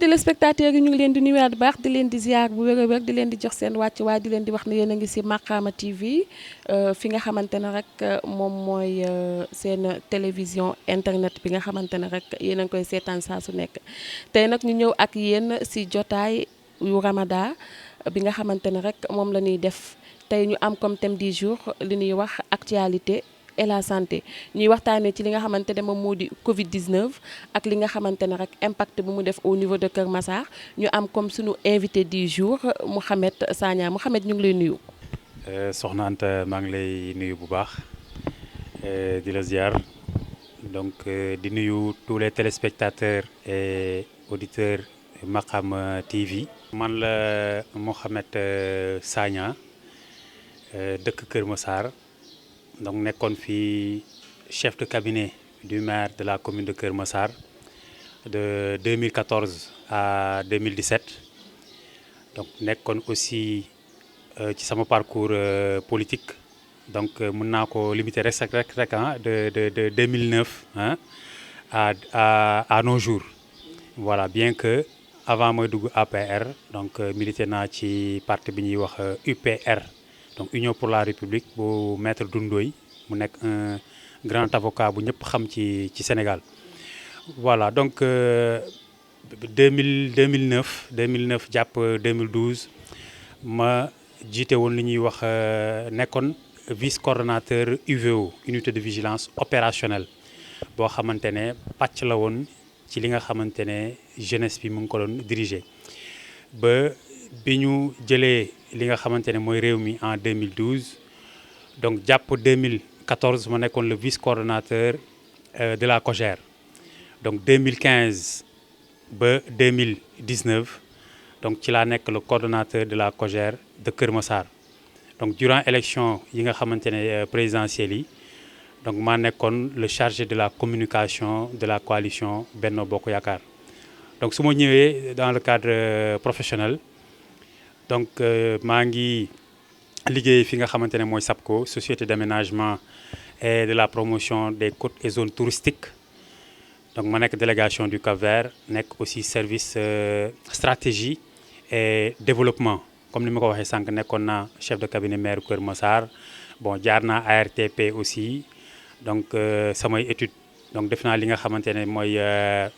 téléspectateurs yi ñu ngi leen di nuyuwaat bu baax di leen di ziar bu wér a wér di leen di jox seen wàcc waaye di leen di wax ne yéen a ngi ci Makhama TV fi nga xamante ne rek moom mooy seen télévision internet bi nga xamante ne rek yéen a ngi koy seetaan saa su nekk tey nag ñu ñëw ak yéen ci jotaay yu Ramadan bi nga xamante ne rek moom la ñuy def tey ñu am comme thème du jour li ñuy wax actualité et la santé ñuy waxtaanee ci li nga xamante ne moom moo di Covid 19 ak li nga xamante ne rek impact bu mu def au niveau de Kër Massar ñu am comme suñu invité du jour Mouhamed Sagna Mouhamed ñu ngi lay nuyu. Soxna Anta maa ngi lay nuyu bu baax di la ziar donc di nuyu tous les téléspectateurs et auditeurs Makhama TV. man la Mouhamed Sagna dëkk Kër Massar. Donc nekkoon fi chef de cabinet du maire de la commune de Kër Massar de 2014 à 2017 donc nekkoon aussi ci sama parcours politique donc mën naa ko limiter rek de 2009 à nos jours voilà bien que avant mooy dugg APR donc milité naa ci parti bi ñuy wax UPR. donc Union pour la République bu maître Doundoy mu nekk un grand avocat bu ñëpp xam ci Sénégal voilà donc 2009 jàpp 2012 ma jiite woon li ñuy wax nekkoon vice coordonnateur UVO unité de vigilance opérationnelle boo xamante ne pàcc la woon ci li nga xamante ne jeunesse bi mu ngi ko doon diriger ba bi ñu jëlee li nga xamante ne mooy réew mi en 2012 donc jàpp 2014 ma nekkoon le vice coordonnateur de la COJER donc 2015 ba 2019 donc ci laa nekk le coordonnateur de la COJER de Kër Massar donc durant élection yi nga xamante ne présidentielles yi donc maa nekkoon le chargé de la communication de la coalition Benno Bokk Yaakaar donc su ma ñëwee dans le cadre professionnel. donc maa ngi liggéey fi nga xamante ne mooy SAPCO société d'aménagement et de la promotion des côtes et zones touristiques donc ma nekk délégation du Cap-Vert nekk aussi service stratégie et développement comme ni ma ko waxee sànq nekkoon naa chef de cabinet maire Kër Massar bon jaar naa ARTP aussi donc samay étude donc def naa li nga xamante ne mooy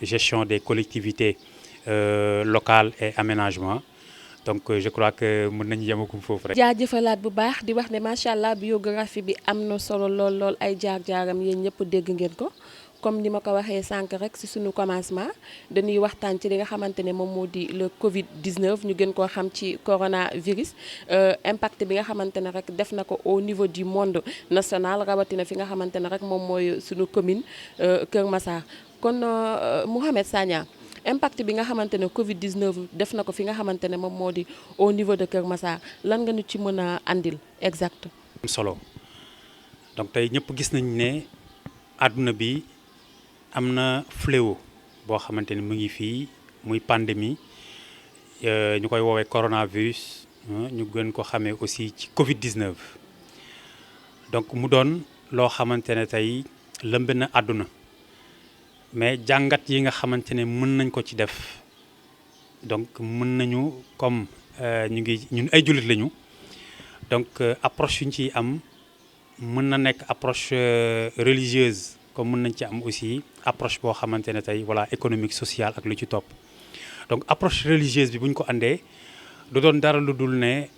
gestion des collectivités locales et aménagement. donc je crois que mën nañu yemagum foofu rek. jaajëfalaat bu baax di wax ne macha allah biographie bi am na solo lool ay jaar-jaaram yéen ñëpp dégg ngeen ko comme ni ma ko waxee sànq rek ci suñu commencement dañuy waxtaan ci li nga xamante ne moom moo di le Covid 19 ñu gën koo xam ci coronavirus impact bi nga xamante ne rek def na ko au niveau du monde national rawatina fi nga xamante ne rek moom mooy suñu commune Kër Massar kon Mouhamed Sagna. impact bi nga xamante ne Covid 19 def na ko fi nga xamante ne moom moo di au niveau de Kër Massar lan nga ñu ci mën a andil exact. solo donc tey ñëpp gis nañ ne àdduna bi am na fléau boo xamante ne mu ngi fii muy pandémie ñu koy woowee coronavirus ñu gën ko xamee aussi ci Covid 19 donc mu doon loo xamante ne tey lëmb na àdduna. mais jàngat yi nga xamante ne mën nañ ko ci def donc mën nañu comme ñun ay jullit lañu donc approche yu ñu ciy am mën na nekk approche religieuse comme mën nañ ci am aussi approche boo xamante ne tey voilà économique sociale ak lu ci topp donc approche religieuse bi bu ñu ko andee du doon dara lu dul ne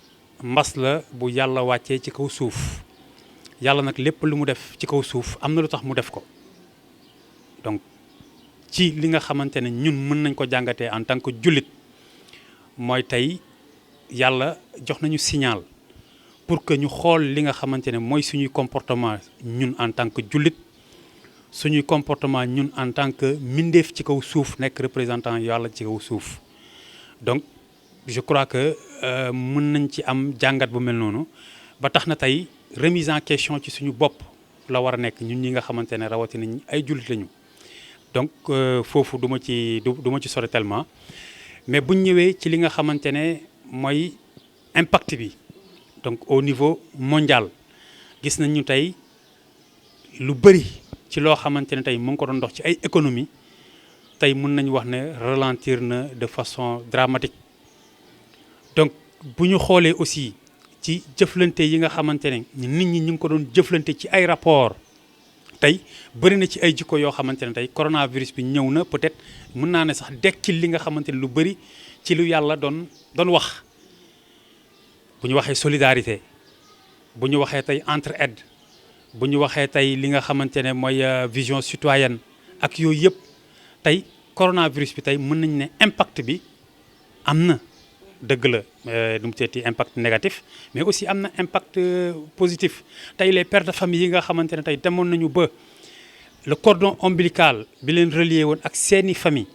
mbas la bu yàlla wàccee ci kaw suuf yàlla nag lépp lu mu def ci kaw suuf am na lu tax mu def ko donc ci li nga xamante ne ñun mën nañ ko jàngatee en tant que jullit mooy tey yàlla jox nañu signal pour que ñu xool li nga xamante ne mooy suñuy comportement ñun en tant que jullit suñuy comportement ñun en tant que mbindeef ci kaw suuf nekk représentant yàlla ci kaw suuf donc je crois que mën nañ ci am jàngat bu mel noonu ba tax na tey remise en question ci suñu bopp la war a nekk ñun ñi nga xamante ne rawatina ay jullit lañu. donc foofu du ma ci sori tellement mais buñ ñëwee ci li nga xamante ne mooy impact bi donc au niveau mondial gis nañ ñu tey lu bëri ci loo xamante ne tey mu ngi ko doon dox ci ay économie tey mën nañu wax ne ralentir na de façon dramatique. Donc bu ñu xoolee aussi ci jëflante yi nga xamante ne nit ñi ñu ngi ko doon jëflante ci ay rapport tey bëri na ci ay jikko yoo xamante ne tey coronavirus bi ñëw na peut-être mën naa ne sax dekkil li nga xamante ne lu bëri ci lu yàlla doon wax bu ñu waxee solidarité bu ñu waxee tey entraide bu ñu waxee tey li nga xamante ne mooy vision citoyenne ak yooyu yëpp tey coronavirus bi tey mën nañ ne impact bi am na dëgg la nu mu teeti impact négatif mais aussi am na impact positif tey les pères de famille yi nga xamante ne tey demoon nañu ba le cordon ombilical bi leen relier woon ak seeni famille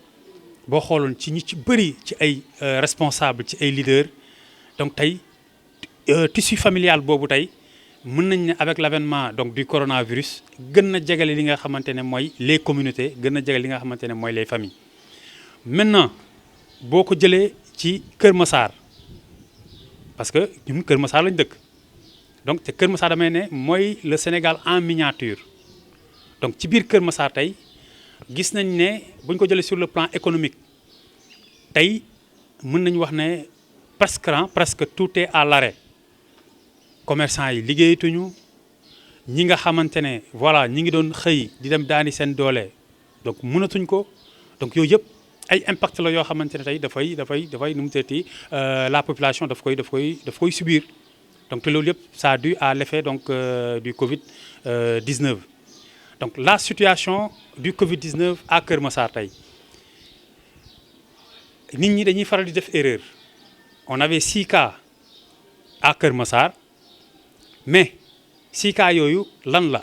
boo xooloon ci ñi ci bëri ci ay responsable ci ay leader donc tey tissu familial boobu tey mën nañ ne avec l'avènement donc du coronavirus gën na jegale li nga xamante ne mooy les communautés gën na jegale li nga xamante ne mooy les familles maintenant boo ko jëlee ci Kër Massar parce que ñun Kër Massar lañ dëkk donc te Kër Massar damay ne mooy le Sénégal en miniature donc ci biir Kër Massar tey gis nañ ne bu ñu ko jëlee sur le plan économique tey mën nañu wax ne presque tout est à l'arrêt commerçant yi liggéeyatuñu ñi nga xamante ne voilà ñi ngi doon xëy di dem daani seen doole donc mënatuñ ko donc yooyu yëpp ay impact la yoo xamante ne tey dafay nu mu teeti la population daf koy subir donc te loolu yëpp ça a dû à l'effet donc du Covid 19. Donc la situation du Covid 19 à Kër Massar tey nit ñi dañuy faral di def erreur on avait 6 cas à Kër Massar mais 6 cas yooyu lan la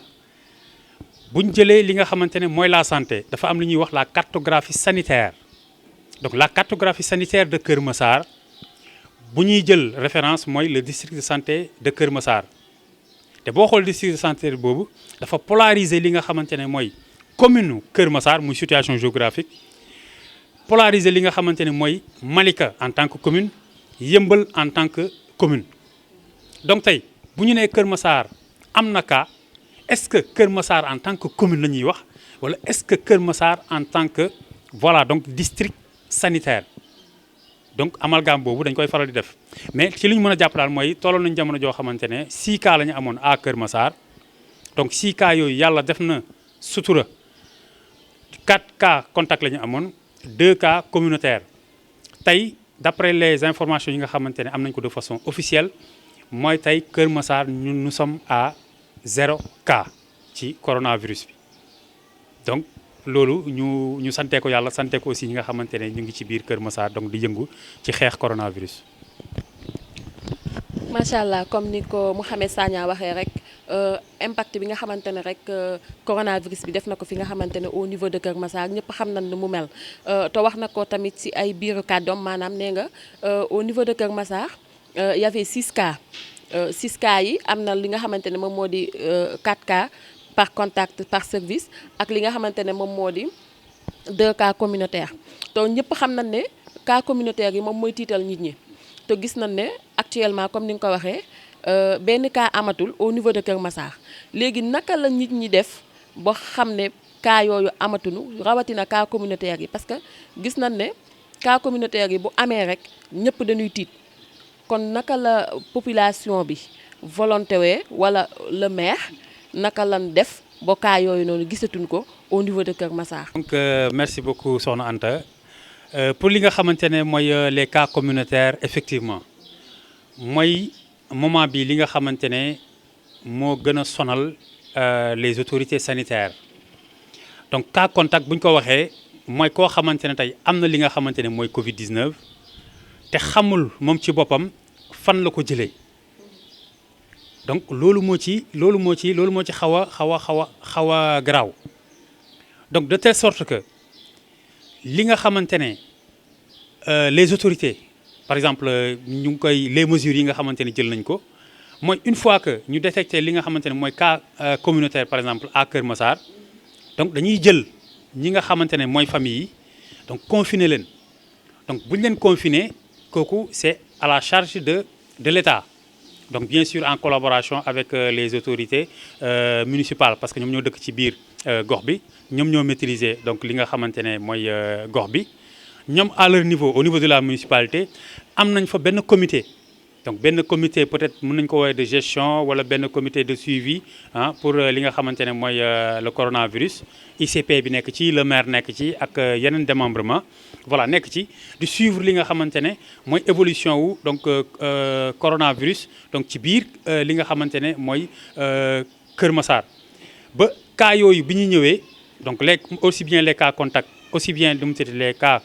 bu ñu jëlee li nga xamante ne mooy la santé dafa am lu ñuy wax la cartographie sanitaire. Donc la cartographie sanitaire de Kër Massar bu ñuy jël référence mooy le district de santé de Kër Massar te boo xool district de santé boobu dafa polariser li nga xamante ne mooy commune Kër Massar muy situation géographique polariser li nga xamante ne mooy Malika en tant que commune Yëmbal en tant que commune. Donc tey bu ñu nee Kër Massar am na cas est-ce que Kër Massar en tant que commune la ñuy wax wala est-ce que Kër Massar en tant que voilà donc district sanitaire donc amalgame boobu dañ koy faral di def mais ci li ñu mën a jàpp daal mooy tolloon nañ jamono joo xamante ne 6 cas la ñu amoon à Kër Massar donc 6 cas yooyu yàlla def na sutura 4 cas contact la ñu amoon 2 cas communautaires tey d'après les informations yi nga xamante ne am nañ ko de façon officielle mooy tey Kër Massar nous sommes à 0 cas ci coronavirus bi donc loolu ñu sante ko yàlla sante ko aussi ñi nga xamante ne ñu ngi ci biir Kër Massar donc di yëngu ci xeex coronavirus. macha allah comme ni ko Mouhamed Sagna waxee rek impact bi nga xamante ne rek coronavirus bi def na ko fi nga xamante ne au niveau de Kër Massar ñëpp xam nañ ne mu mel te wax na ko tamit ci ay biiru kàddoom maanaam nee nga au niveau de Kër Massar y avait 6 cas 6 cas yi am na li nga xamante ne moom moo di 4 cas. Par contact par service ak li nga xamante ne moom moo di 2 cas communautaires te ñëpp xam nañ ne cas communautaires yi moom mooy tiital nit ñi te gis nañ ne actuellement comme ni nga ko waxee benn cas amatul au niveau de Kër Massar léegi naka la nit ñi def ba xam ne cas yooyu amatuñu rawatina cas communautaires yi parce que gis nañ ne cas communautaires yi bu amee rek ñëpp dañuy tiit kon naka la population bi volonté wee wala le maire. naka lan def ba cas yooyu noonu gisatuñ ko au niveau de Kër Massar. Donc merci beaucoup Soxna Anta pour li nga xamante ne mooy les cas communautaires effectivement mooy moment bi li nga xamante ne moo gën a sonal les autorités sanitaires donc cas contact bu ñu ko waxee mooy koo xamante ne tey am na li nga xamante ne mooy Covid 19 te xamul moom ci boppam fan la ko jëlee. donc loolu moo ci xaw a garaaw donc de telle sorte que li nga xamante ne les autorités par exemple ñu ngi koy les mesures yi nga xamante ne jël nañ ko mooy une fois que ñu détecté li nga xamante ne mooy cas communautaire par exemple à Kër Massar donc dañuy jël ñi nga xamante ne mooy famille yi donc confiner leen donc bu ñu leen confiner kooku c'est à la charge de l'État donc bien sûr en collaboration avec les autorités municipales parce que ñoom ñoo dëkk ci biir gox bi ñoom ñoo maîtriser donc li nga xamante ne mooy gox bi ñoom à leur niveau au niveau de la municipalité am nañ fa benn comité donc benn comité peut-être mën nañu ko woowee de gestion wala benn comité de suivi ah pour li nga xamante ne mooy le coronavirus ICP bi nekk ci le maire nekk ci ak yeneen démembrement voilà nekk ci di suivre li nga xamante ne mooy évolution wu donc coronavirus donc ci biir li nga xamante ne mooy Kër Massar ba cas yooyu bi ñu ñëwee donc les aussi bien les cas contacts aussi bien du mu tëdd les cas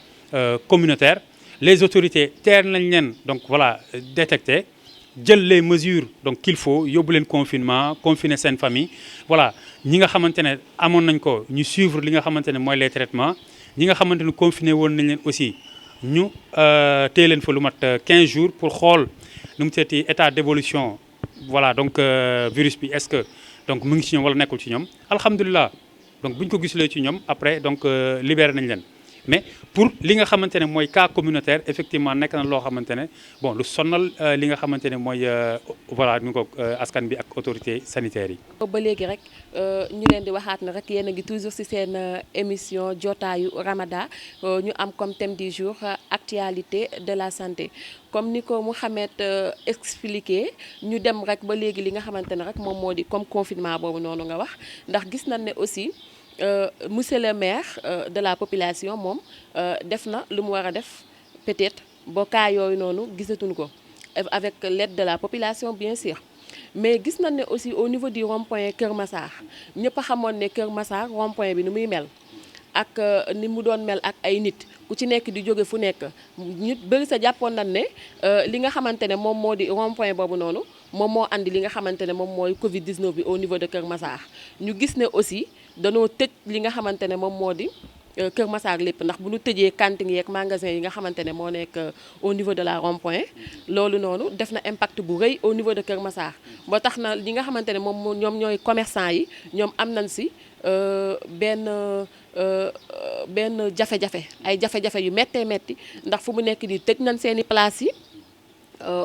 communautaires les autorités teel nañ leen donc voilà détecté jël les mesures donc qu'il faut yóbbu leen confinement confiner seen famille voilà ñi nga xamante ne amoon nañ ko ñu suivre li nga xamante ne mooy les traitements ñi nga xamante ne confiné woon nañ leen aussi ñu téye leen fa lu mat 15 jours pour xool nu mu seeti état d'évolution voilà donc virus bi est-ce que donc mu ngi ci ñoom wala nekkul ci ñoom alhamdulilah donc bu ñu ko gisulee ci ñoom après donc libéré nañ leen mais pour li nga xamante ne mooy cas communautaire effectivement nekk na loo xamante ne bon lu sonal li nga xamante ne mooy voilà ñu ko askan bi ak autorité sanitaire yi. ba léegi rek ñu leen di waxaat na rek yéen a ngi toujours ci seen émission jotaayu Ramadan ñu am comme thème du jour actualité de la santé comme ni ko Mouhamed expliqué ñu dem rek ba léegi li nga xamante ne rek moom moo di comme confinement boobu noonu nga wax ndax gis nañ ne aussi. Monsieur le maire de la population moom def na lu mu war a def peut-être ba cas yooyu noonu gisatuñu ko avec l'aide de la population bien sûr mais gis nañ ne aussi au niveau du rond-point Kër Massar ñëpp a xamoon ne Kër Massar rond-point bi ni muy mel ak ni mu doon mel ak ay nit ku ci nekk di jóge fu nekk ñu bëri sa jàppoon nañ ne li nga xamante ne moom moo di rond-point boobu noonu moom moo andi li nga xamante ne moom mooy Covid 19 bi au niveau de Kër Massar ñu gis ne aussi danoo tëj li nga xamante ne moom moo di Kër Massar lépp ndax bu ñu tëjee cantine yeeg magasin yi nga xamante ne moo nekk au niveau de la rond-point loolu noonu def na impact bu rëy au niveau de Kër Massar ba tax na li nga xamante ne moom ñoom ñooy commerçant yi ñoom am nañ si benn jafe-jafe ay jafe-jafe yu méttee métti ndax fu mu nekk nii tëj nañ seeni place yi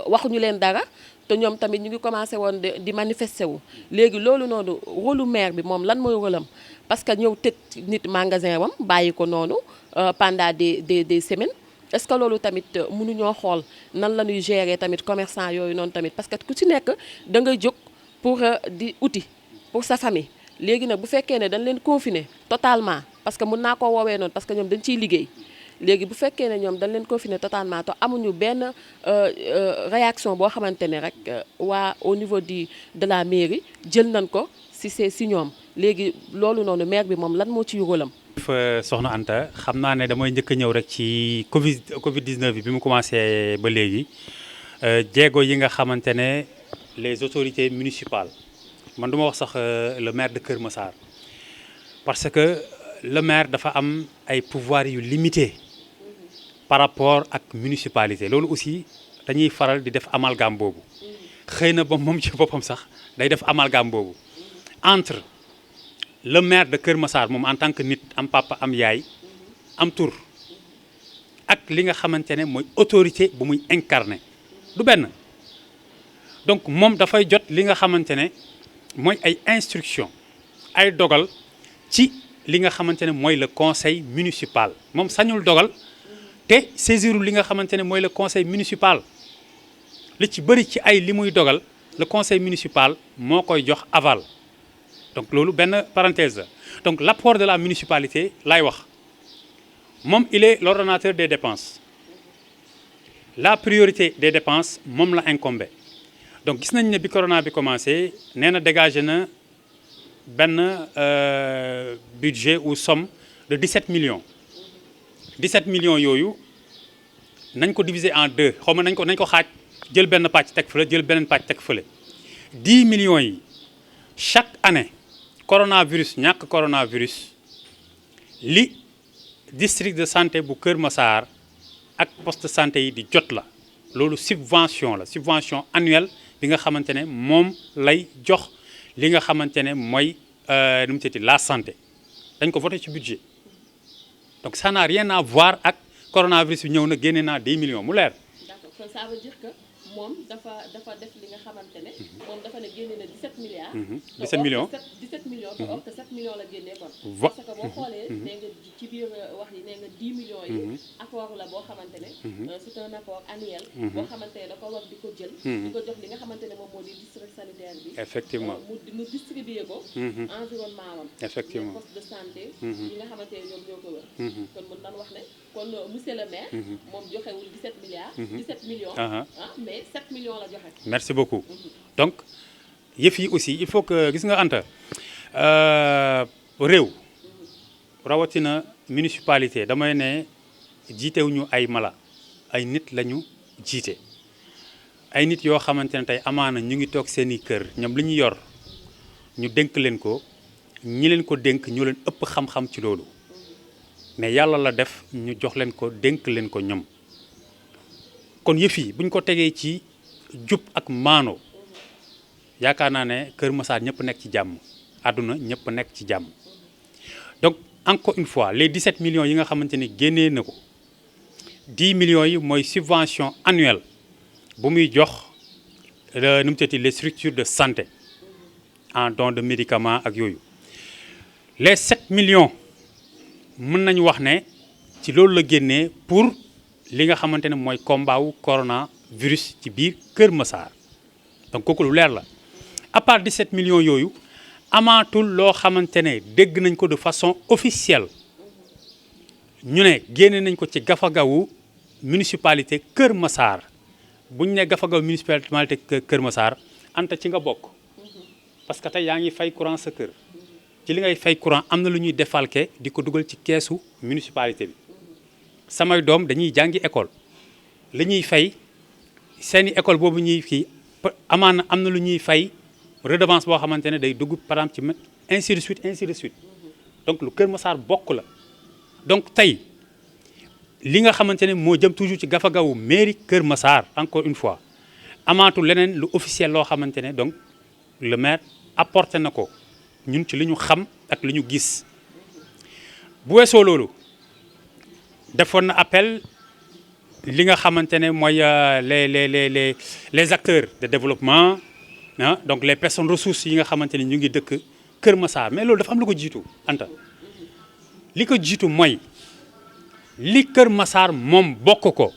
waxuñu leen dara te ñoom tamit ñu ngi commencé woon di manifester wu léegi loolu noonu rôlu maire bi moom lan mooy rôlam parce que ñëw tëj nit magasin wam bàyyi ko noonu pendant des semaines est-ce que loolu tamit mënuñoo xool nan la ñuy gérer tamit commerçant yooyu noonu tamit parce que ku ci nekk da ngay jóg pour di uti pour sa famille léegi nag bu fekkee ne dañ leen confiner totalement parce que mun naa koo woowee noonu parce que ñoom dañ ciy liggéey léegi bu fekkee ne ñoom dañ leen confiner totalement te amuñu benn réaction boo xamante ne rek waa au niveau de la mairie jël nañ ko si ñoom léegi loolu noonu maire bi moom lan moo ciy rôlam. soxna Anta xam naa ne damay njëkk a ñëw rek ci Covid 19 bi mu commencé ba léegi jéego yi nga xamante ne les autorités municipales man du ma wax sax le maire de Kër Massar parce que le maire dafa am ay pouvoirs yu limité par rapport ak municipalité loolu aussi dañuy faral di def amalgame boobu xëy na ba moom ci boppam sax day def amalgame boobu entre le maire de Kër Massar moom en tant que nit am papa am yaay am tur ak li nga xamante ne mooy autorité bu muy incarné du benn donc moom dafay jot li nga xamante ne mooy ay instruction ay dogal ci li nga xamante ne mooy le conseil municipal moom sañul dogal te saisirul li nga xamante ne mooy le conseil municipal li ci bëri ci ay li muy dogal le conseil municipal moo koy jox aval donc loolu benn parenthèse la donc l'apport de la municipalité lay wax moom il est l'ordonnateur des dépenses la priorité des dépenses moom la incombé donc gis nañ ne bi corona bi commencé nee na dégagé na benn budget ou somme de 17 millions 17 millions yooyu nañ ko diviser en deux xaw ma nañ ko xaaj jël benn pàcc teg fële jël beneen pàcc teg fële 10 millions yi chaque année coronavirus ñàkk coronavirus li district de santé bu Kër Massar ak poste de santé yi di jot la loolu subvention la subvention annuelle bi nga xamante ne moom lay jox li nga xamante ne mooy nu mu tuddati la santé dañ ko voté ci budget donc ça n'a rien à voir ak coronavirus bi ñëw na génne naa 10 millions mu leer. d'accord ça veut dire que moom dafa def li nga xamante ne moom dafa ne génne na 17 milliards 17 millions 17 millions te or que 7 millions la génnee kon Va- parce que boo xoolee nee nga ci biir wax yi nee nga 10 millions yi apport la boo xamante ne c'est un apport annuel boo xamante ne da ko war di ko jël di ko jox li nga xamante ne moom moo di district sanitaire bi effectivement mu distribuer ko environnement wam effectivement poste de santé yi nga xamante ne ñoom ñoo ko wër kon mën nañ wax ne kon monsieur le maire moom joxewul 17 milliards 17 millions mais 7 millions la joxe merci beaucoup donc yëf yi aussi il faut que gis nga Anta réew rawatina municipalité damay ne jiitewuñu ay mala ay nit lañu jiite ay nit yoo xamante ne tey amaana ñu ngi toog seeni kër ñoom li ñu yor ñu dénk leen ko ñi leen ko dénk ñu leen ëpp xam-xam ci loolu mais yàlla la def ñu jox leen ko dénk leen ko ñoom kon yëf yi bu ñu ko tegee ci jub ak maano yaakaar naa ne Kër Massar ñëpp nekk ci jàmm àdduna ñëpp nekk ci jàmm donc encore une fois les 17 millions yi nga xamante ni génnee na ko 10 millions yi mooy subvention annuelle bu muy jox nu mu tëddee les structures de santé en don de médicaments ak yooyu les 7 millions mën nañu wax ne ci loolu la génnee pour li nga xamante ne mooy combat wu coronavirus ci biir Kër Massar donc kooku lu leer la à part 17 millions yooyu amaatul loo xamante ne dégg nañ ko de façon officielle ñu ne génne nañ ko ci gafagawu municipalité Kër Massar bu ñu ne gafagawu municipalité Kër Massar Anta ci nga bokk parce que tey yaa ngi fay courant sa kër ci li ngay fay courant am na lu ñuy défalqué di ko dugal ci keesu municipalité bi samay doom dañuy jàngi école li ñuy fay seeni école boobu ñuy kii amaana am na lu ñuy fay redevance boo xamante ne day dugg par exemple ci ainsi de suite donc lu Kër Massar bokk la donc tey li nga xamante ne moo jëm toujours ci gafagawu mairie Kër Massar encore une fois amaatu leneen lu officiel loo xamante ne donc le maire apporté na ko ñun ci li ñu xam ak li ñu gis bu weesoo loolu defoon na appel li nga xamante ne mooy les acteurs de développement donc les personnes ressources yi nga xamante ne ñu ngi dëkk Kër Massar mais loolu dafa am lu ko jiitu Anta li ko jiitu mooy li Kër Massar moom bokk ko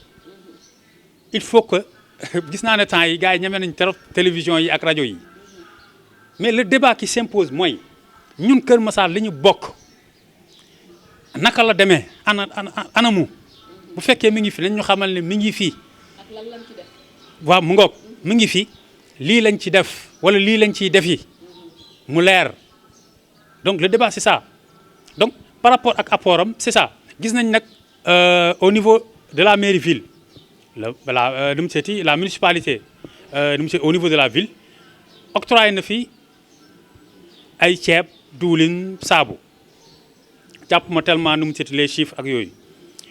il faut que gis naa ne temps yi gars yi ñeme nañ trop télévision yi ak rajo yi mais le débat qui s'impose mooy ñun Kër Massar li ñu bokk naka la demee anamu bu fekkee mi ngi fi nañ ñu xamal ne mi ngi fii ak lan lañ ci def waaw mu ngoog mi ngi fi lii lañ ci def wala lii lañ ciy def yi mu leer donc le débat c'est ça donc par rapport ak apport am c'est ça gis nañ nag au niveau de la mairie ville la municipalité au niveau de la ville octroyé na fi ay ceeb duulin saabu jàpp ma tellement nu mu seeti les chiffres ak yooyu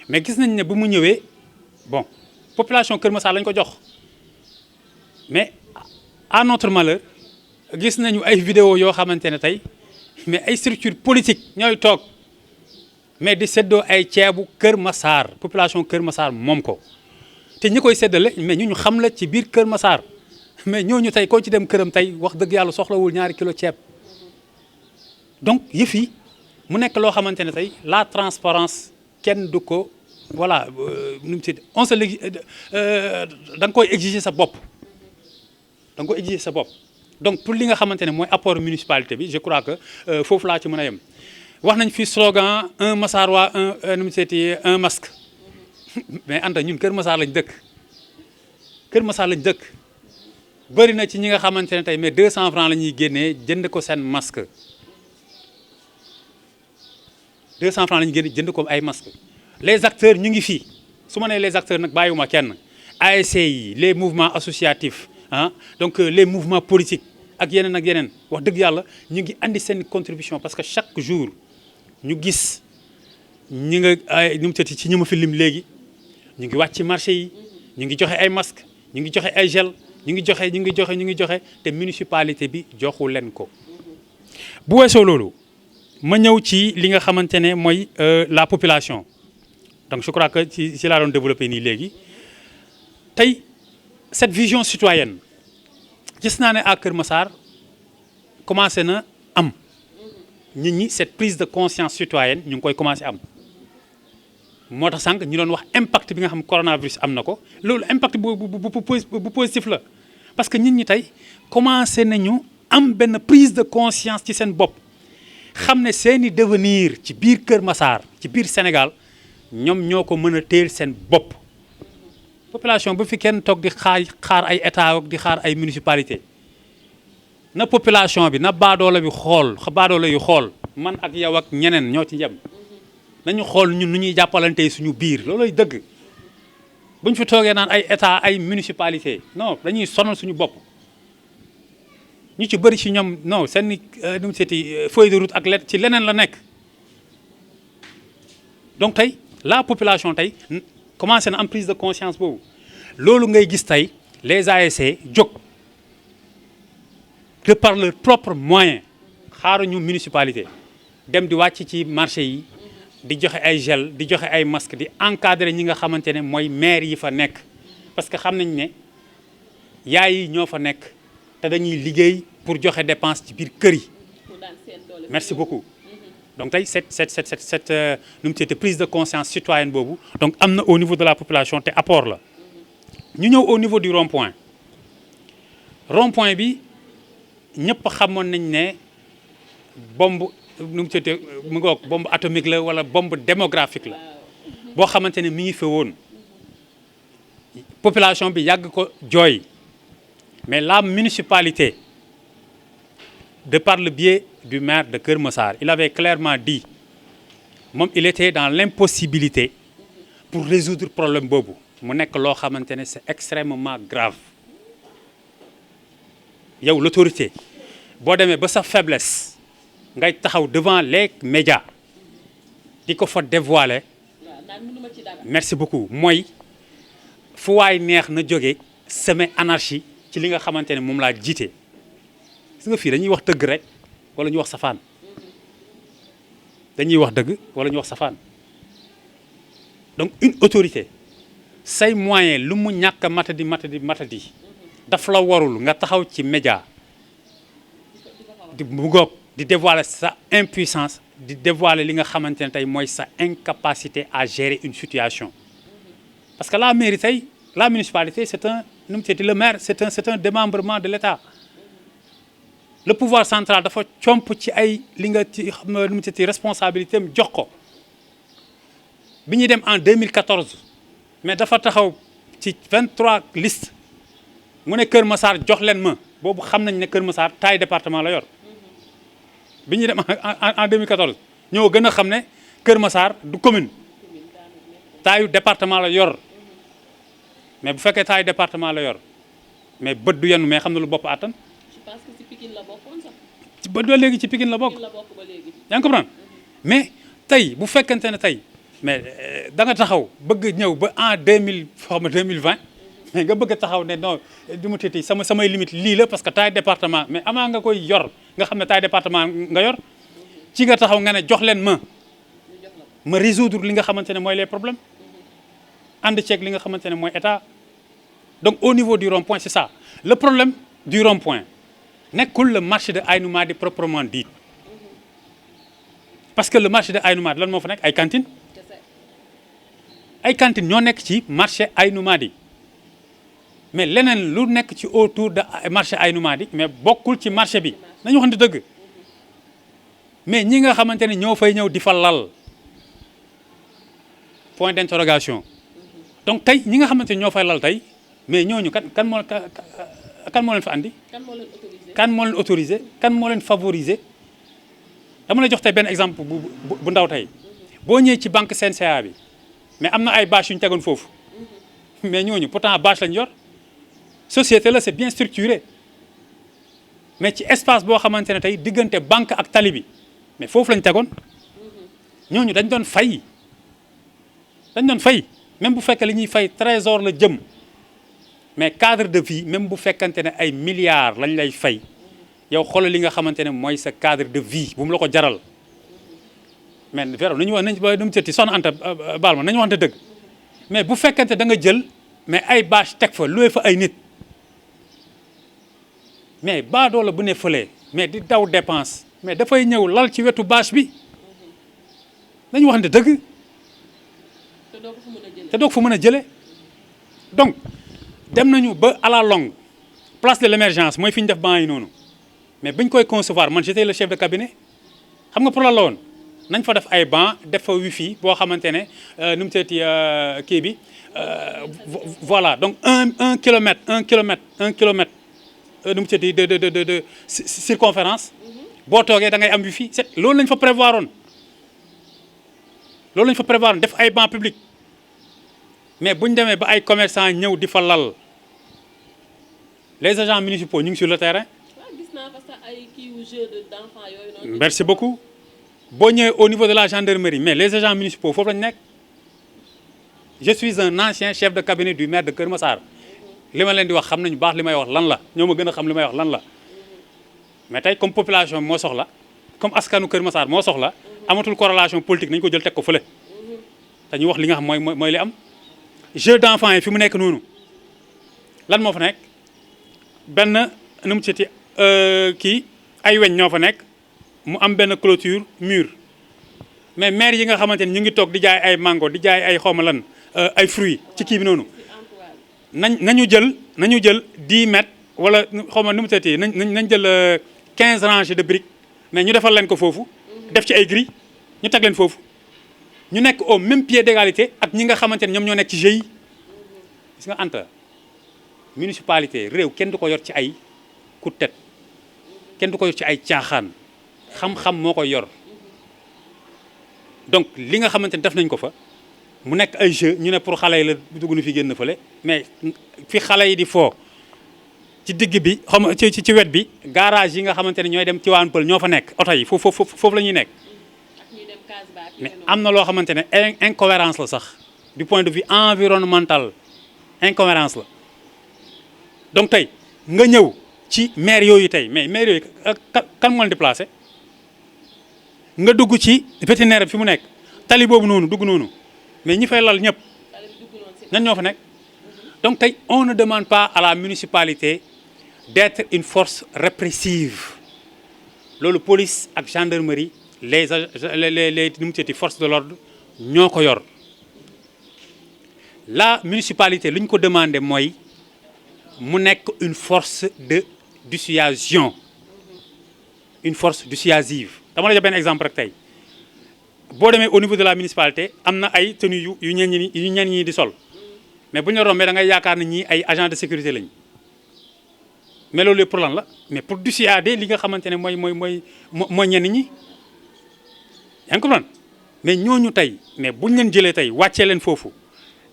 mais gis nañ ne bu mu ñëwee bon population Kër Massar lañ ko jox mais à notre malheur gis nañu ay vidéo yoo xamante ne tey mais ay structure politique ñooy toog mais di séddoo ay ceebu Kër Massar population Kër Massar moom ko te ñi koy séddale mais ñu xam la ci biir Kër Massar mais ñooñu tey koo ci dem këram tey wax dëgg yàlla soxlawul ñaari kilo ceeb donc yëf yi mu nekk loo xamante ne tey la transparence kenn du ko voilà nu mu tudd on se da nga koy exiger sa bopp da nga koy exiger sa bopp donc pour li nga xamante ne mooy apport municipalité bi je crois que foofu laa ci mën a yem wax nañ fi slogan un Massarois nu mu tudd un masque mais Anta ñun Kër Massar lañ dëkk Kër Massar lañ dëkk bëri na ci ñi nga xamante ne tey mais 200 francs la ñuy génnee jënd ko seen masque 200 francs la ñuy génne jënd ko ay masque les acteurs ñu ngi fii su ma nee les acteurs nag bàyyiwuma kenn ASC yi les mouvements associatifs donc les mouvements politiques ak yeneen wax dëgg yàlla ñu ngi andi seen contribution parce que chaque jour ñu gis ñi nga ay nu mu tëdd ci ñi ma fi lim léegi ñu ngi wàcc ci marché yi ñu ngi joxe ay masques ñu ngi joxe ay gel ñu ngi joxe te municipalité bi joxu leen ko. bu weesoo loolu ma ñëw ci li nga xamante ne mooy la population donc je crois que ci laa doon développé nii léegi tey cette vision citoyenne gis naa ne à Kër Massar commencé na am nit ñi cette prise de conscience citoyenne ñu ngi koy commencé am moo tax sànq ñu doon wax impact bi nga xam coronavirus am na ko loolu impact bu positif la parce que nit ñi tey commencé nañu am benn prise de conscience ci seen bopp xam ne seeni devenir ci biir Kër Massar ci biir Sénégal ñoom ñoo ko mën a téel seen bopp population bu fi kenn toog di xaar ay état di xaar ay municipalité na population bi na baadoola bi xool baadoola yu xool man ak yow ak ñeneen ñoo ci yem nañu xool ñun nu ñuy jàppalantee suñu biir looloy dëgg bu ñu fi toogee naan ay état ay municipalité non dañuy sonal suñu bopp ñu ci bëri ci ñoom non seen nu mu seeti feuille de route ak ci leneen la nekk donc tey la population tey commencé na am prise de conscience boobu loolu ngay gis tey les ASC jóg de par leur propre moyen xaaruñu municipalité dem di wàcc ci marché yi di joxe ay gel di joxe ay masque di encadrer ñi nga xamante ne mooy maire yi fa nekk parce que xam nañ ne yaay yi ñoo fa nekk te dañuy liggéey pour joxe dépense ci biir kër yi merci beaucoup donc tey cette nu mu tuddati prise de conscience citoyenne boobu donc am na au niveau de la population te apport la ñu ñëw au niveau du rond-point rond-point bi ñëpp xamoon nañ ne bombe nu mu tuddati mu ngoog bombe atomique la wala bombe démographique la boo xamante ne mi ngi fa woon population bi yàgg ko jooy mais la municipalité de par le biais du maire de Kër Massar il avait clairement dit moom il était dans l'impossibilité pour résoudre problème boobu mu nekk loo xamante ne c'est extrêmement grave yow l'autorité boo demee ba sa faiblesse ngay taxaw devant les médias di ko fa dévoiler merci beaucoup mooy fu waay neex na jóge semer anarchie ci li nga xamante ne moom laa jiite gis nga fii dañuy wax dëgg rek wala ñu wax safaan dañuy wax dëgg wala ñu wax safaan donc une autorité say moyen lu mu ñàkk matadi daf la warul nga taxaw ci média di mu goog di dévoiler sa impuissance di dévoiler li nga xamante ne tey mooy sa incapacité à gérer une situation parce que la mairie tey la municipalité c'est un nu mu tuddati le maire c'est un démembrement de l'État le pouvoir central dafa comp ci ay li nga ci xam nu mu tuddati responsabilité am jox ko bi ñuy dem en 2014 mais dafa taxaw ci 23 listes mu ne Kër Massar jox leen ma boobu xam nañ ne Kër Massar taille département la yor bi ñuy dem en 2014 ñoo gën a xam ne Kër Massar du commune taille département la yor mais bu fekkee taille département la yor mais bët du yenu mais xam na lu bopp attan. je pense que ci Pikine la bokkoon sax. ci bët ba léegi ci Pikine la bokk. ba léegi. yaa ngi comprendre mais tey bu fekkente ne tey mais da nga taxaw bëgg ñëw ba en 2020 mais nga bëgg a taxaw ne non du mu titi samay limite lii la parce que taille département mais avant nga koy yor nga xam ne taille département nga yor ci nga taxaw nga ne jox leen ma résoudre li nga xamante ne mooy les problèmes ànd ceeg li nga xamante ne mooy état donc au niveau du rond-point c'est ça le problème du rond-point nekkul le marché de Aïnou Mady proprement dit parce que le marché de Aïnou Mady lan moo fa nekk ay cantines ñoo nekk ci marché Aïnou Mady mais leneen lu nekk ci autour de marché Aïnou Mady mais bokkul ci marché bi nañu waxante dëgg mais ñi nga xamante ne ñoo fay ñëw di fa lal point d'interrogation donc tey ñi nga xamante ne ñoo fay lal tey mais ñooñu kan moo leen fa andi. kan moo leen autorisé kan moo leen favorisé dama lay jox tey benn exemple bu ndaw tey boo ñëwee ci banque CNCA bi mais am na ay bâche yu ñu tegoon foofu mais ñooñu pourtant bâche lañ yor société la c'est bien structuré mais ci espace boo xamante ne tey diggante banque ak tali bi mais foofu lañ tegoon ñooñu dañ doon fay même bu fekkee li ñuy fay trésor la jëm mais cadre de vie même bu fekkante ne ay milliards lañ lay fay yow xoolal li nga xamante ne mooy sa cadre de vie bu mu la ko jaral mais véro nañu wax nañ ba nu mu tëtti soxna Anta baal ma nañu waxante dëgg mais bu fekkante da nga jël mais ay bâche teg fa loué fa ay nit mais baadoola bu ne fële mais di daw dépense mais dafay ñëw lal ci wetu bâche bi dañu waxante dëgg te doo ko fa mën a jëlee donc dem nañu ba à la longue place de l'émergence mooy fi ñu def banc yi noonu mais bañ koy concevoir man j'étais le chef de cabinet xam nga pour la woon nañ fa def ay banc def fa wifi boo xamante ne nu mu teeti kii bi voilà donc un kilomètre nu mu teeti de circonférence boo toogee da ngay am wifi c'est loolu lañ fa prévoir woon loolu lañ fa prévoir woon def ay banc public mais bu ñu demee ba ay commerçants ñëw di fa lal les agents municipaux ñu ngi sur le terrain. gis naa fa sax ay kii jeu d'enfants yooyu noonu. merci beaucoup boo ñëwee au niveau de la gendarmerie mais les agents municipaux foofu lañu nekk je suis un ancien chef de cabinet du maire de Kër Massar li ma leen di wax xam nañu baax li may wax lan la ñoo ma gën a xam li may wax lan la mais tey comme population moo soxla comme askanu Kër Massar moo soxla amatul corrélation politique nañu ko jël teg ko fële te ñu wax li nga xam mooy li am. jeu d'enfants yi fi mu nekk noonu lan moo fa nekk benn nu mu citi kii ay weñ ñoo fa nekk mu am benn clôture mur mais maire yi nga xamante ni ñu ngi toog di jaay ay mango di jaay ay xawma lan ay fruits ci kii bi noonu nañu jël 10 mètres wala xawma nu mu citi nañ jël 15 rangées de briques mais ñu defal leen ko foofu def ci ay grilles ñu teg leen foofu ñu nekk au même pied d'égalité ak ñi nga xamante ne ñoom ñoo nekk ci GIE gis nga Anta municipalité réew kenn du ko yor ci ay coup de tête kenn du ko yor ci ay caaxaan xam-xam moo koy yor donc li nga xamante ne def nañ ko fa mu nekk ay jeu ñu ne pour xale yi la dugg na fi génn fële mais fi xale yi di foo ci digg bi xam ci wet bi garage yi nga xamante ne ñooy dem ci waan pël ñoo fa nekk oto yi foofu la ñuy nekk mais am na loo xamante ne incohérence la sax du point de vue environnemental incohérence la donc tey nga ñëw ci maire yooyu tey mais maire yooyu kan moo leen di placé nga dugg ci vétérinaire bi fi mu nekk tali boobu noonu dugg noonu mais ñi fay lal ñëpp ñan ñoo fa nekk donc tey on ne demande pas à la municipalité d'être une force répressive loolu police ak gendarmerie les nu mu tuddati forces de l'ordre ñoo ko yor la municipalité lu ñu ko demandé mooy mu nekk une force de dissuasion une force dissuasive dama la jox benn exemple rek tey boo demee au niveau de la municipalité am na ay tenues yu ñenn ñi di sol mais bu ñu la rombee da ngay yaakaar ne ñii ay agents de sécurité lañ mais loolu pour lan la mais pour dissuader li nga xamante ne mooy ñenn ñi. yaa ngi comprendre mais ñooñu tey mais bu ñu leen jëlee tey wàccee leen foofu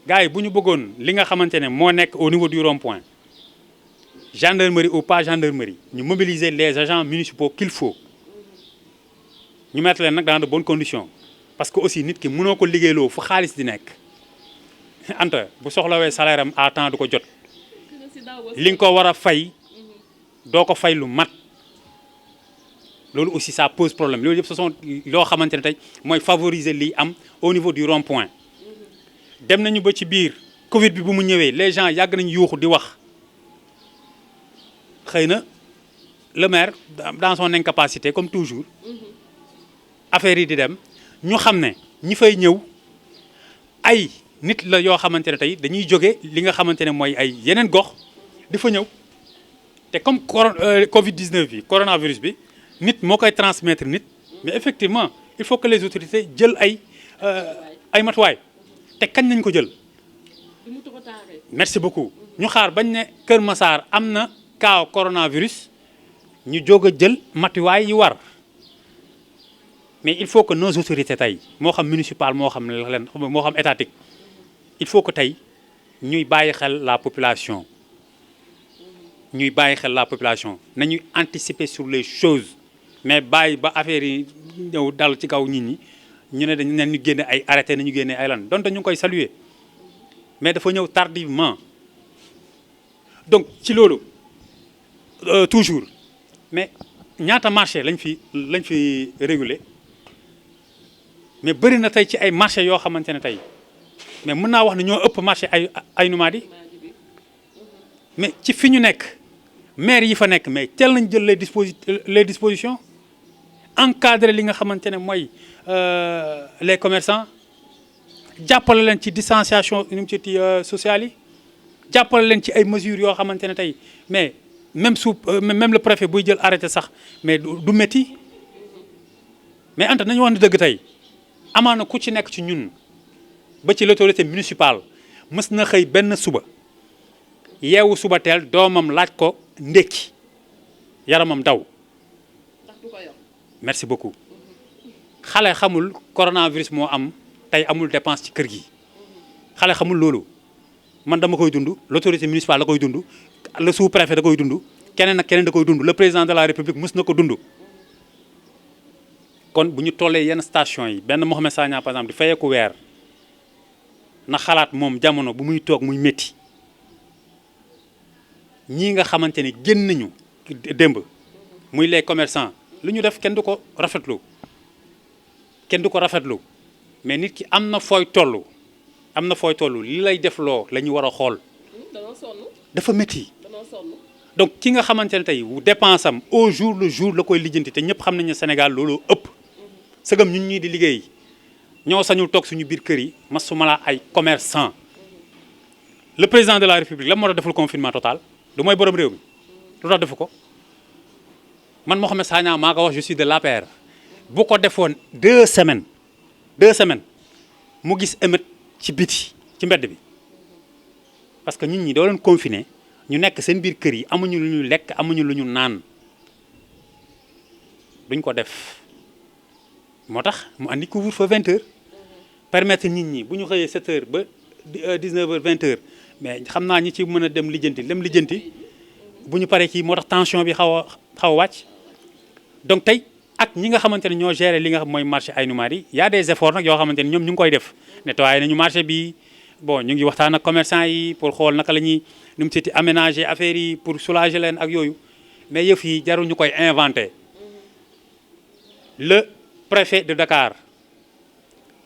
gars yi bu ñu bëggoon li nga xamante ne moo nekk au niveau du rond-point gendarmerie ou pas gendarmerie ñu mobiliser les agents municipaux qu'il faut ñu mettre leen nag dans de bonnes conditions parce que aussi nit ki mënoo ko liggéeyloo fu xaalis di nekk Anta bu soxlawee salaire am à temps du ko jot li nga ko war a fay doo ko fay lu mat. loolu aussi ça pose problème loolu yëpp ce sont loo xamante ne tey mooy favoriser lii am au niveau du rond-point dem nañu ba ci biir Covid bi bu mu ñëwee les gens yàgg nañu yuuxu di wax xëy na le maire dans son incapacité comme toujours affaire yi di dem ñu xam ne ñi fay ñëw ay nit la yoo xamante ne tey dañuy jóge li nga xamante ne mooy ay yeneen gox di fa ñëw te comme Covid 19 bi coronavirus bi. nit moo koy transmettre nit mais effectivement il faut que les autorités jël ay matuwaay te kañ nañ ko jël merci beaucoup ñu xaar bañ ne Kër Massar am na cas coronavirus ñu jóg a jël matuwaay yi war mais il faut que nos autorités tey moo xam municipal moo xam leen moo xam étatique il faut que tey ñuy bàyyi xel la population nañuy anticiper sur les choses mais bàyyi ba affaire yi ñëw dal ci kaw nit ñi ñu ne dañu ñu génne ay arrêté nañu génne ay lan donte ñu ngi koy saluer mais dafa ñëw tardivement donc ci loolu toujours mais ñaata marché lañ fi réguler mais bëri na tey ci ay marché yoo xamante ne tey mais mën naa wax ne ñoo ëpp marché ay Numadi mais ci fi ñu nekk maire yi fa nekk mais teel nañ jël les dispositions encadrer li nga xamante ne mooy les commerçants jàppale leen ci distanciation sociale yi jàppale leen ci ay mesures yoo xamante ne tey mais même le préfet buy jël arrêté sax mais du métti mais Anta nañu wax ne dëgg tey amaana ku ci nekk ci ñun ba ci l'autorité municipale mës na xëy benn suba yeewu suba teel doomam laaj ko ndékki yaramam daw. merci beaucoup xale xamul coronavirus moo am tey amul dépense ci kër gi xale xamul loolu man dama koy dund l'autorité municipale da koy dund le sous-préfet da koy dund keneen ak keneen da koy dund le président de la république mës na ko dund. kon bu ñu tollee yenn station yi benn Mouhamed Sagna par exemple di fayeeku weer na xalaat moom jamono bu muy toog muy métti ñii nga xamante ni génn nañu démb muy les commerçants lu ñu def kenn du ko rafetlu mais nit ki am na fooy toll li lay def loo la ñu war a xool dafa métti donc ki nga xamante ne tey dépense am au jour le jour la koy lijjanti te ñëpp xam nañu ne Sénégal loolu ëpp sëgam ñun ñii di liggéey ñoo sañul toog suñu biir kër yi masuma la ay commerçant le président de la république la moo tax deful confinement total du mooy borom réew mi lu tax defu ko man Mouhamed Sagna maa ko wax je suis de l'APR bu ko defoon 2 semaines mu gis émeute ci biti ci mbedd bi parce que ñun ñi doo leen confiné ñu nekk seen biir kër yi amuñu lu ñu lekk amuñu lu ñu naan duñ ko def moo tax mu andi couvre-feu 20h permettre nit ñi bu ñu xëyee 7h ba 19h 20h mais xam naa ñi ci mën a dem lijjanti bu ñu paree kii moo tax tension bi xaw a wàcc donc tey ak ñi nga xamante ne ñoo gérer li nga xam mooy marché Aïnou Mady y a des efforts nag yoo xamante ne ñoom ñu ngi koy def nettoyé nañu marché bi bon ñu ngi waxtaan ak commerçant yi pour xool naka la ñuy nu mu seeti aménager affaire yi pour soulager leen ak yooyu mais yëf yi jarul ñu koy inventé le préfet de Dakar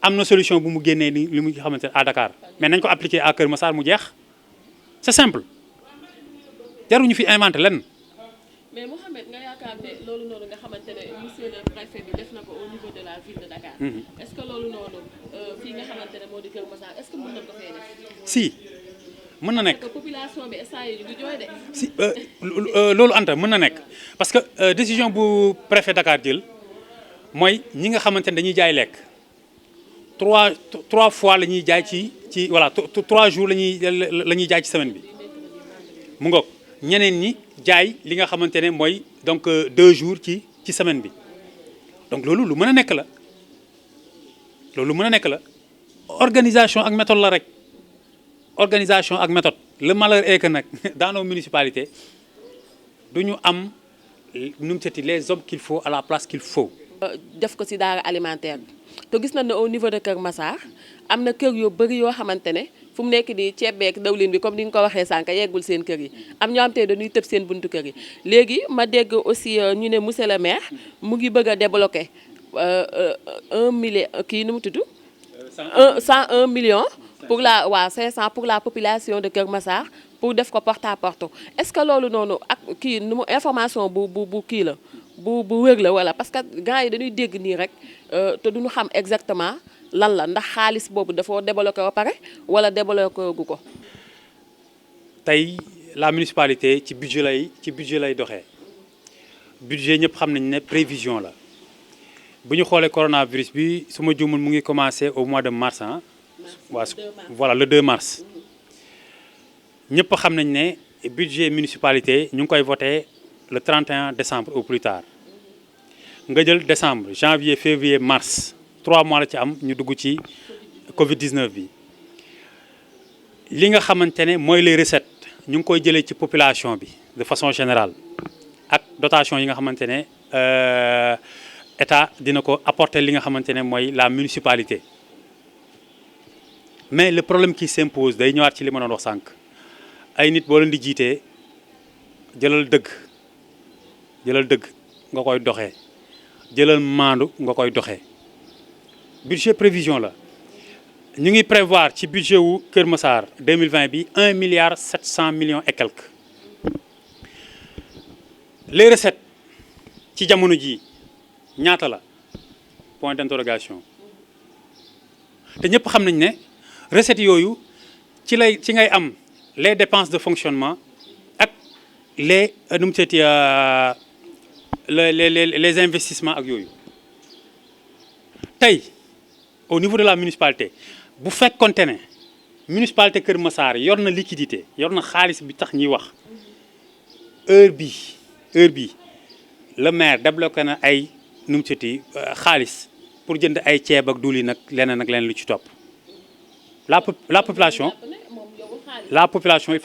am na solution bu mu génnee ni li mu xamante ne à Dakar mais nañ ko appliquer à Kër Massar mu jeex c'est simple jarul ñu fi inventé leen. mais Mouhamed nga yaakaar ne loolu noonu nga xamante ne monsieur le préfet bi def na ko au niveau de la ville de Dakar. est-ce que loolu noonu fii nga xamante ne moo di Kër Massar est-ce que mën na ko fee def. si mën na nekk parce que population bi instant yii ñu ngi jooy de. si loolu Anta mën na nekk parce que décision bu préfet Dakar jël mooy ñi nga xamante ne dañuy jaay lekk trois fois la ñuy jaay ci voilà 3 jours la ñuy jaay ci semaine bi mu ngoog ñeneen ñi jaay li nga xamante ne mooy donc 2 jours ci semaine bi donc loolu lu mën a nekk la organisation ak méthode la rek organisation ak méthode le malheur est que nag dans nos municipalités du ñu am nu mu seeti les hommes qu'il faut à la place qu'il faut. def ko ci daara alimentaire bi te gis nañ ne au niveau de Kër Massar am na kër yu bëri yoo xamante ne fu mu nekk di ceeb beeg dawlin bi comme ni nga ko waxee sànq yeggul seen kër yi am ñoo xam te dañuy tëb seen buntu kër yi léegi ma dégg aussi ñu ne monsieur le maire mu ngi bëgg a débloquer 1 million kii nu mu tudd 101 millions pour la 500 pour la population de Kër Massar pour def ko porte à porte est-ce que loolu noonu ak kii nu mu information bu kii la bu wér la wala parce que gars yi dañuy dégg nii rek te duñu xam exactement lan la ndax xaalis boobu dafa débloqué ba pare wala débloqué gu ko. tey la municipalité ci budget lay doxee budget ñëpp xam nañ ne prévision la bu ñu xoolee coronavirus bi su ma juumul mu ngi commencé au mois de mars ah. voilà le 2 mars. ñëpp xam nañ ne budget municipalité ñu ngi koy voté le 31 décembre au plus tard nga jël décembre janvier février mars 3 mois la ci am ñu dugg ci Covid 19 bi li nga xamante ne mooy les recettes ñu ngi koy jëlee ci population bi de façon générale ak dotation yi nga xamante ne état dina ko apporter li nga xamante ne mooy la municipalité mais le problème qui s'impose day ñëwaat ci li ma doon wax sànq ay nit boo leen di jiitee jëlal dëgg nga koy doxee jëlal maandu nga koy doxee budget prévision la ñu ngi prévoir ci budget wu Kër Massar 2020 bi 1 milliard 700 millions et quelques les recettes ci jamono jii ñaata la point d'interrogation te ñëpp xam nañ ne recettes yooyu ci ngay am les dépenses de fonctionnement ak les nu mu seeti les investissements ak yooyu tey au niveau de la municipalité bu fekkonte ne municipalité Kër Massar yor na liquidité yor na xaalis bi tax ñuy wax heure bi le maire débloqué na ay nu mu seeti xaalis pour jënd ay ceeb ak diwlin ak leneen lu ci topp la population il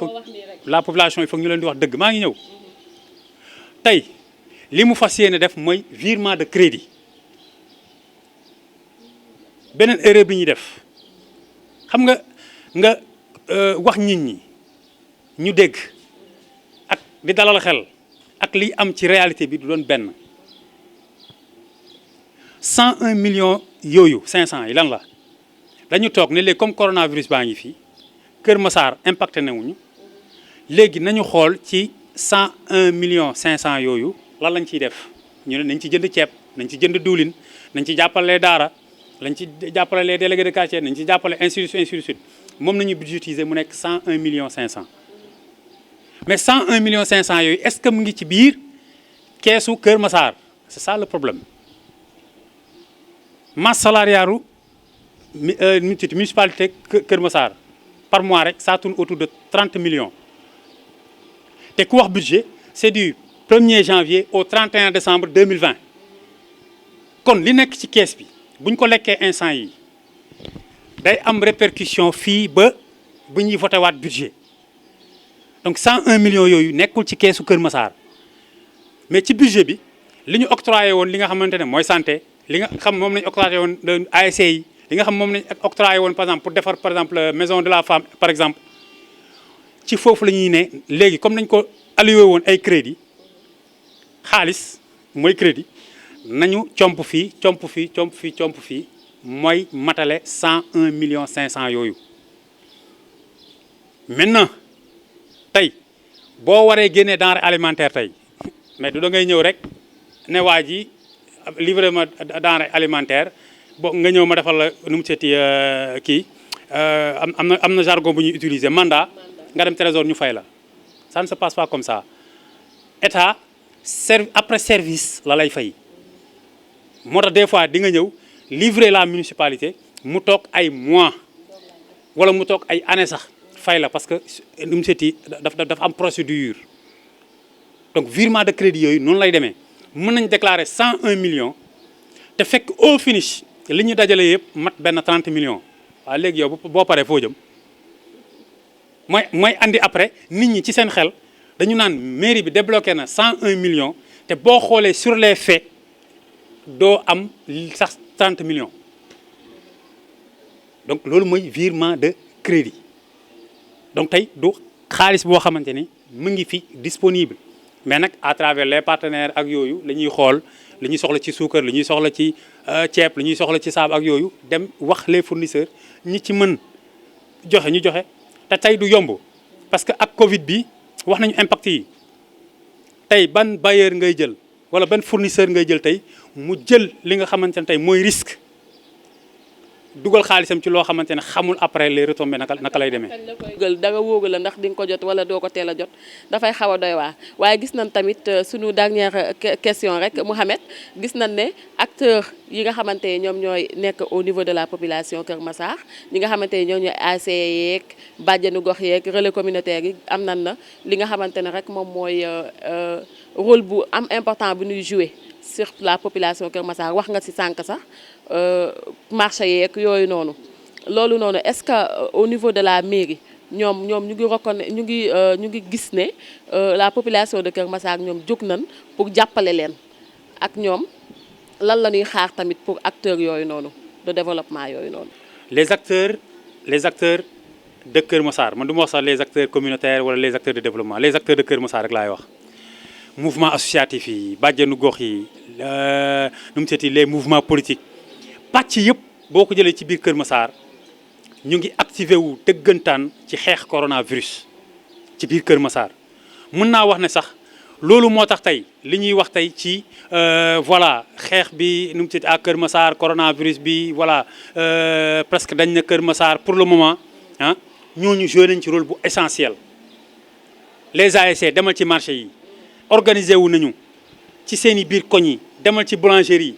faut ñu leen di wax dëgg maa ngi ñëw tey li mu fas yéene def mooy virement de crédit beneen erreur bi ñuy def xam nga wax nit ñi ñu dégg ak di dalal xel ak liy am ci réalité bi du doon benn 101 millions yooyu 500 yi lan la dañu toog ne léegi comme coronavirus baa ngi fii Kër Massar impacté nawuñu léegi nañu xool ci 101 millions 500 yooyu lan lañ ciy def ñu ne nañ ci jënd ceeb nañ ci jënd diwlin nañ ci jàppale daara lañ ci jàppale les délégués de quartier nañ ci jàppale ainsi de suite moom nañu budgétiser mu nekk 101 millions 500 mais 101 millions 500 yooyu est-ce que mu ngi ci biir keesu Kër Massar c'est ça le problème masse salariale municipalité Kër Massar par mois rek ça tourne autour de 30 millions te ku wax budget c'est du 1er janvier au 31 décembre 2020 kon li nekk ci kees bi bu ñu ko lekkee instant yi day am répercussion fii ba bu ñuy voté waat budget donc 101 millions yooyu nekkul ci keesu Kër Massar mais ci budget bi li ñu octroyé woon li nga xamante ne mooy santé li nga xam moom lañu octroyé woon ASC yi li nga xam moom lañu octroyé woon par exemple pour defar par exemple maison de la femme par exemple ci foofu la ñuy ne léegi comme nañ ko alloué woon ay crédit xaalis mooy crédit nañu comp fii mooy matale 101 millions 500 yooyu maintenant tey boo waree génnee denrée alimentaire tey mais du da ngay ñëw rek ne waa ji livré ma denrée alimentaire bo nga ñëw ma defal la nu mu seeti kii am na jargon bu ñuy utiliser mandat nga dem trésor ñu fay la ça ne se passe pas comme ça état après service la lay fay moo tax des fois di nga ñëw livrer la municipalité mu toog ay mois wala mu toog ay années sax fay la parce que nu mu seeti dafa am procédure donc virement de crédit yooyu noonu lay demee mën nañ déclarer 101 millions te fekk au finish li ñu dajale yëpp mat benn 30 millions waaw léegi yow boo paree foo jëm mooy andi après nit ñi ci seen xel dañu naan mairie bi débloqué na 101 millions te boo xoolee sur les faits doo am sax 30 millions donc loolu mooy virement de crédit donc tey du xaalis boo xamante ni mu ngi fi disponible mais nag à travers les partenaires ak yooyu la ñuy xool li ñuy soxla ci suukar li ñuy soxla ci ceeb li ñuy soxla ci saabu ak yooyu dem wax les fournisseurs ñi ci mën joxe ñu joxe te tey du yomb parce que ak Covid bi wax nañu impact yi tey ban bailleur ngay jël wala ban fournisseur ngay jël tey mu jël li nga xamante ne tey mooy risque dugal xaalisam ci loo xamante ne xamul après les retombées naka lay demee. da nga wóogu la ndax di nga ko jot wala doo ko teel a jot dafay xaw a doy waar waaye gis nañ tamit suñu dernière question rek Mouhamed gis nañ ne acteurs yi nga xamante ne ñoom ñooy nekk au niveau de la population Kër Massar ñi nga xamante ne ñoom ñooy ASC yeeg bàjjenu gox yeeg relais communautaire yi am nañ na li nga xamante ne rek moom mooy rôle bu am important bu ñuy jouer sur la population Kër Massar wax nga ci sànq sax marché yeeg yooyu noonu loolu noonu est-ce que au niveau de la mairie ñoom ñu ngi reconnaître ñu ngi gis ne la population de Kër Massar ñoom jóg nañ pour jàppale leen ak ñoom lan la ñuy xaar tamit pour acteurs yooyu noonu de développement yooyu noonu. les acteurs de Kër Massar man du ma wax sax les acteurs communautaires wala les acteurs de développement les acteurs de Kër Massar rek laay wax. mouvement associatif yi bàjjenu gox yi nu mu seeti les mouvements politiques pàcc yëpp boo ko jëlee ci biir Kër Massar ñu ngi activé wu dëggantaan ci xeex coronavirus ci biir Kër Massar mën naa wax ne sax loolu moo tax tey li ñuy wax tey ci voilà xeex bi nu mu tudd à Kër Massar coronavirus bi voilà presque dañ na Kër Massar pour le moment ah ñooñu joué nañ ci rôle bu essentiel les ASC demal ci marché yi organisé wu nañu ci seen i biir koñ yi demal ci boulangerie yi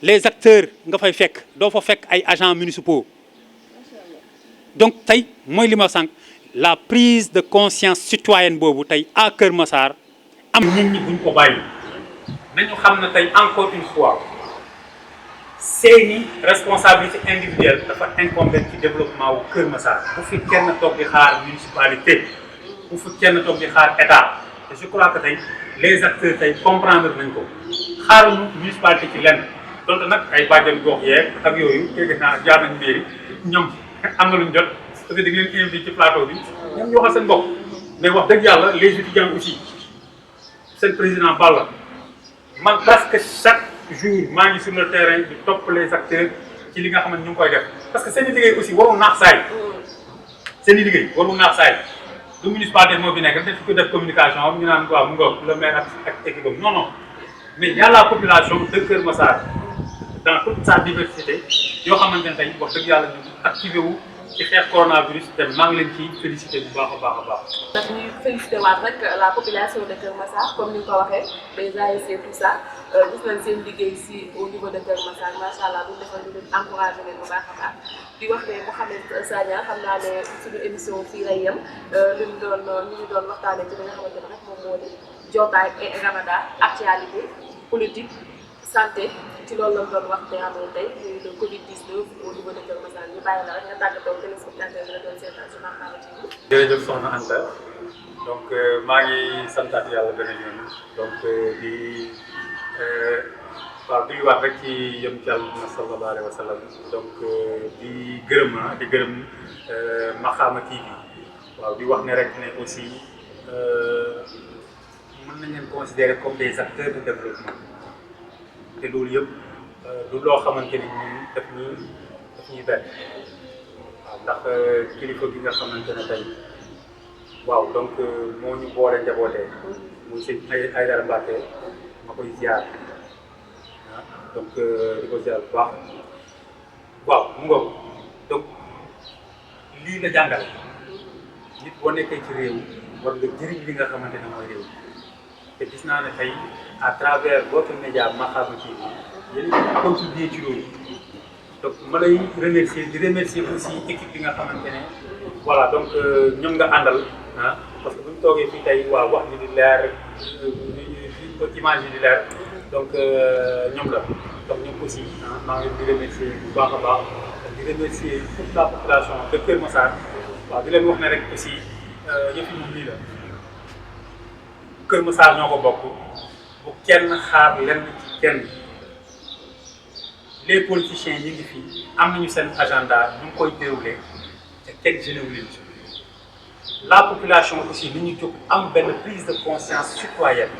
les acteurs nga fay fekk doo fa fekk ay agents municipaux donc tey mooy li ma sànq la prise de conscience citoyenne boobu tey à Kër Massar am nit ñi buñ ko bàyyi nañu xam ne tey encore une fois seeni responsabilité individuelle dafa incombé ci développement wu Kër Massar bu fi kenn toog di xaar municipalité bu fi kenn toog di xaar état te je crois que tey les acteurs tey comprendre nañ ko xaaruñu municipalité ci lenn donte nag ay bàjjen gox yeeg ak yooyu gis naa jaar nañ mairie ñoom am na luñ jot parce que dañ leen invité ci plateau bi ñoom ñu waxal seen bopp mais wax dëgg yàlla les étudiants aussi seen président Balla man presque chaque jour maa ngi sur le terrain di topp les acteurs ci li nga xam ne ñu ngi koy def parce que seen i liggéey aussi warul naax saay seen i liggéey warul naax saay du municipalité moo fi nekk def ko def communication am ñu naan waaw mu ngoog le maire ak équipe am non non mais y a la population de Kër Massar dans toute sa diversité yoo xamante ne tey wax dëgg yàlla ñu activé wu ci xeex coronavirus te maa ngi leen ci félicité bu baax a baax a baax. ndax ñuy félicité waat rek la population de Kër Massar comme ni nga ko waxee les ASC tout ça gis nañ seen liggéey si au niveau de Kër Massar macha allah bu ñu defal ñu leen encouragé leen bu baax a baax di wax ne Mouhamed Sagna xam naa ne suñu émission fii lay yem ñu ngi doon waxtaanee ci li nga xamante ne rek moom moo di jotaay et Ramadan actualité politique santé. ci loolu la doon wax te amoon tey muy le Covid 19 au niveau de Kër Massar ñu bàyyi la rek nga tàggatoo téléspectateur yi la doon seetaan si Makhama TV. jërëjëf soxna Anta donc maa ngi santaat yàlla beneen yoon donc di waaw di wax rek ci yëm ci Yàlla sallallahu alayhi wa sallam donc di gërëm Makhama TV waaw di wax ne rek ne aussi mën nañ leen considérer comme des acteurs de développement. te loolu yëpp du loo xamante ni ñun daf ñuy benn waaw ndax kilifa gi nga xamante ne tey waaw donc moo ñu boole njabootee muy sëñ Aïdara Mbacké ma koy ziar donc di ko ziar bu baax waaw mu ngoog donc lii la jàngal nit boo nekkee ci réew war nga jëriñ li nga xamante ne mooy réew te gis naa ne tey à travers votre média Makhama TV yéen a contribué ci loolu donc ma lay remercier di remercier aussi équipe bi nga xamante ne voilà donc ñoom nga àndal ah parce que bu ñu toogee fii tey waa wax ji di leer image yi di leer donc ñoom la donc ñoom aussi maa ngi di remercier bu baax a baax di remercier toute la population de Kër Massar waaw di leen wax ne rek aussi yëf yi moom lii la. Kër Massar ñoo ko bokk bu kenn xaar lenn ci kenn les politiciens yi ngi fi am nañu seen agenda ñu ngi koy déroulé te kenn jëlewu leen ci la population aussi ni ñu jóg am benn prise de conscience citoyenne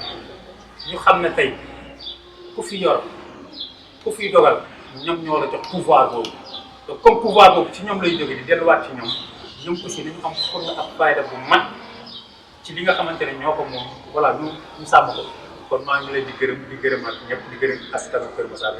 ñu xam ne tey ku fi yor ku fi dogal ñoom ñoo la jox pouvoir boobu donc comme pouvoir boobu ci ñoom lay jóge di delluwaat ci ñoom aussi dañu am fulla ak fayda bu mat ci li nga xamante ne ñoo ko moom voilà ñu sàmm ko kon maa ngi leen di gërëm ak ñëpp di gërëm askanu Kër Massar